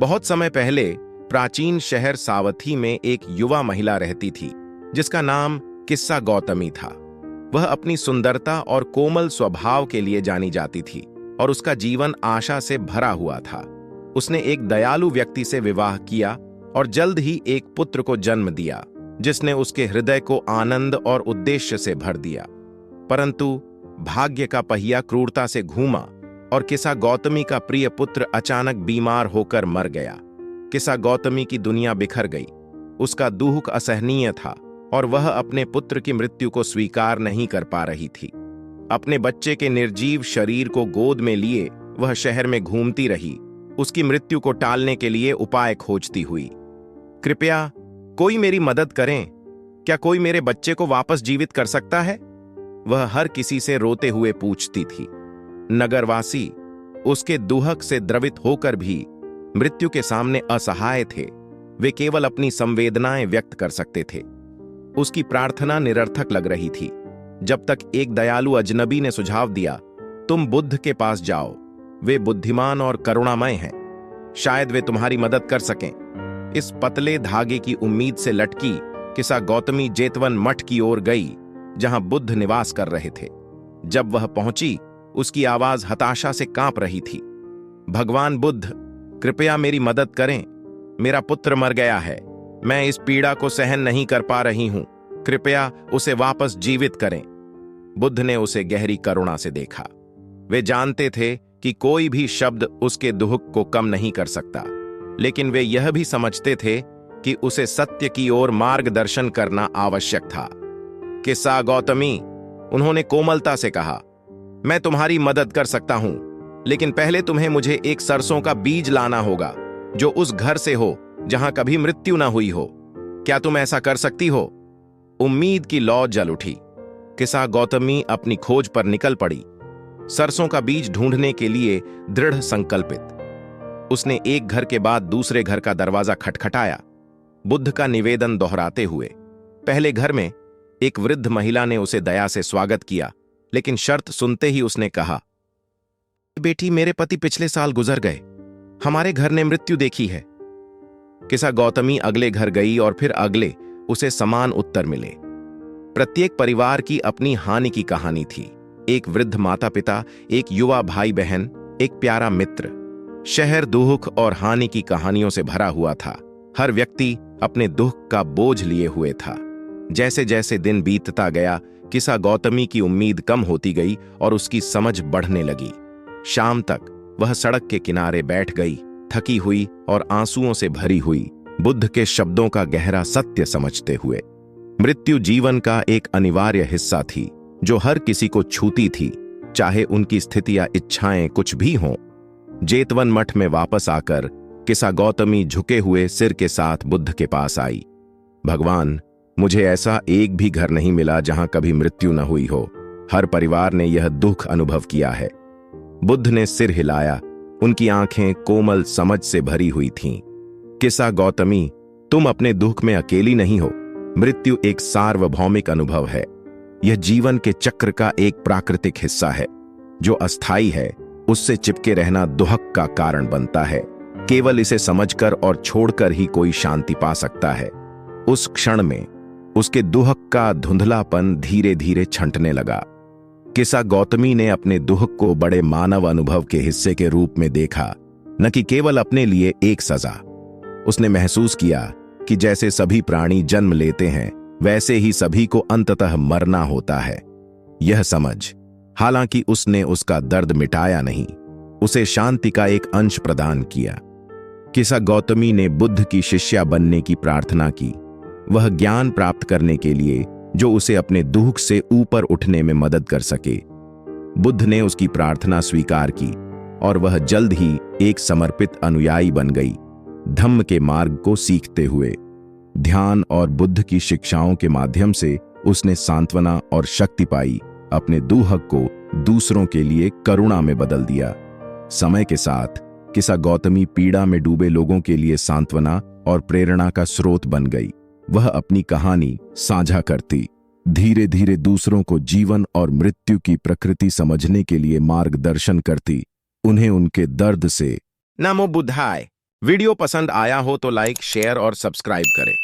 बहुत समय पहले प्राचीन शहर सावथी में एक युवा महिला रहती थी जिसका नाम किस्सा गौतमी था। वह अपनी सुंदरता और कोमल स्वभाव के लिए जानी जाती थी और उसका जीवन आशा से भरा हुआ था। उसने एक दयालु व्यक्ति से विवाह किया और जल्द ही एक पुत्र को जन्म दिया जिसने उसके हृदय को आनंद और उद्देश्य से भर दिया। परंतु भाग्य का पहिया क्रूरता से घूमा और किस्सा गौतमी का प्रिय पुत्र अचानक बीमार होकर मर गया। किस्सा गौतमी की दुनिया बिखर गई। उसका दुख असहनीय था और वह अपने पुत्र की मृत्यु को स्वीकार नहीं कर पा रही थी। अपने बच्चे के निर्जीव शरीर को गोद में लिए वह शहर में घूमती रही, उसकी मृत्यु को टालने के लिए उपाय खोजती हुई। कृपया कोई मेरी मदद करें, क्या कोई मेरे बच्चे को वापस जीवित कर सकता है? वह हर किसी से रोते हुए पूछती थी। नगरवासी उसके दुहक से द्रवित होकर भी मृत्यु के सामने असहाय थे। वे केवल अपनी संवेदनाएं व्यक्त कर सकते थे। उसकी प्रार्थना निरर्थक लग रही थी जब तक एक दयालु अजनबी ने सुझाव दिया, तुम बुद्ध के पास जाओ, वे बुद्धिमान और करुणामय हैं, शायद वे तुम्हारी मदद कर सकें। इस पतले धागे की उम्मीद से लटकी किस्सा गौतमी जेतवन मठ की ओर गई जहां बुद्ध निवास कर रहे थे। जब वह पहुंची उसकी आवाज हताशा से कांप रही थी। भगवान बुद्ध, कृपया मेरी मदद करें, मेरा पुत्र मर गया है, मैं इस पीड़ा को सहन नहीं कर पा रही हूं, कृपया उसे वापस जीवित करें। बुद्ध ने उसे गहरी करुणा से देखा। वे जानते थे कि कोई भी शब्द उसके दुख को कम नहीं कर सकता, लेकिन वे यह भी समझते थे कि उसे सत्य की ओर मार्गदर्शन करना आवश्यक था। किस्सा गौतमी, उन्होंने कोमलता से कहा, मैं तुम्हारी मदद कर सकता हूं, लेकिन पहले तुम्हें मुझे एक सरसों का बीज लाना होगा जो उस घर से हो जहां कभी मृत्यु ना हुई हो। क्या तुम ऐसा कर सकती हो? उम्मीद की लौ जल उठी। किस्सा गौतमी अपनी खोज पर निकल पड़ी, सरसों का बीज ढूंढने के लिए दृढ़ संकल्पित। उसने एक घर के बाद दूसरे घर का दरवाजा खटखटाया, बुद्ध का निवेदन दोहराते हुए। पहले घर में एक वृद्ध महिला ने उसे दया से स्वागत किया, लेकिन शर्त सुनते ही उसने कहा, बेटी, मेरे पति पिछले साल गुजर गए, हमारे घर ने मृत्यु देखी है। किस्सा गौतमी अगले घर गई और फिर अगले, उसे समान उत्तर मिले। प्रत्येक परिवार की अपनी हानि की कहानी थी। एक वृद्ध माता पिता, एक युवा भाई बहन, एक प्यारा मित्र। शहर दुख और हानि की कहानियों से भरा हुआ था। हर व्यक्ति अपने दुख का बोझ लिए हुए था। जैसे जैसे दिन बीतता गया किस्सा गौतमी की उम्मीद कम होती गई और उसकी समझ बढ़ने लगी। शाम तक वह सड़क के किनारे बैठ गई, थकी हुई और आंसुओं से भरी हुई, बुद्ध के शब्दों का गहरा सत्य समझते हुए। मृत्यु जीवन का एक अनिवार्य हिस्सा थी जो हर किसी को छूती थी, चाहे उनकी स्थिति या इच्छाएं कुछ भी हों। जेतवन मठ में वापस आकर किस्सा गौतमी झुके हुए सिर के साथ बुद्ध के पास आई। भगवान, मुझे ऐसा एक भी घर नहीं मिला जहां कभी मृत्यु न हुई हो। हर परिवार ने यह दुख अनुभव किया है। बुद्ध ने सिर हिलाया, उनकी आंखें कोमल समझ से भरी हुई थीं। किस्सा गौतमी, तुम अपने दुख में अकेली नहीं हो। मृत्यु एक सार्वभौमिक अनुभव है। यह जीवन के चक्र का एक प्राकृतिक हिस्सा है। जो अस्थायी है उससे चिपके रहना दुहक का कारण बनता है। केवल इसे समझकर और छोड़कर ही कोई शांति पा सकता है। उस क्षण में उसके दुहक का धुंधलापन धीरे धीरे छंटने लगा। किस्सा गौतमी ने अपने दुहक को बड़े मानव अनुभव के हिस्से के रूप में देखा, न कि केवल अपने लिए एक सजा। उसने महसूस किया कि जैसे सभी प्राणी जन्म लेते हैं वैसे ही सभी को अंततः मरना होता है। यह समझ, हालांकि उसने उसका दर्द मिटाया नहीं, उसे शांति का एक अंश प्रदान किया। किस्सा गौतमी ने बुद्ध की शिष्या बनने की प्रार्थना की, वह ज्ञान प्राप्त करने के लिए जो उसे अपने दुख से ऊपर उठने में मदद कर सके। बुद्ध ने उसकी प्रार्थना स्वीकार की और वह जल्द ही एक समर्पित अनुयायी बन गई। धम्म के मार्ग को सीखते हुए, ध्यान और बुद्ध की शिक्षाओं के माध्यम से उसने सांत्वना और शक्ति पाई, अपने दुहक को दूसरों के लिए करुणा में बदल दिया। समय के साथ किस्सा गौतमी पीड़ा में डूबे लोगों के लिए सांत्वना और प्रेरणा का स्रोत बन गई। वह अपनी कहानी साझा करती, धीरे धीरे दूसरों को जीवन और मृत्यु की प्रकृति समझने के लिए मार्गदर्शन करती, उन्हें उनके दर्द से नमो बुद्धाय वीडियो पसंद आया हो तो लाइक, शेयर और सब्सक्राइब करें।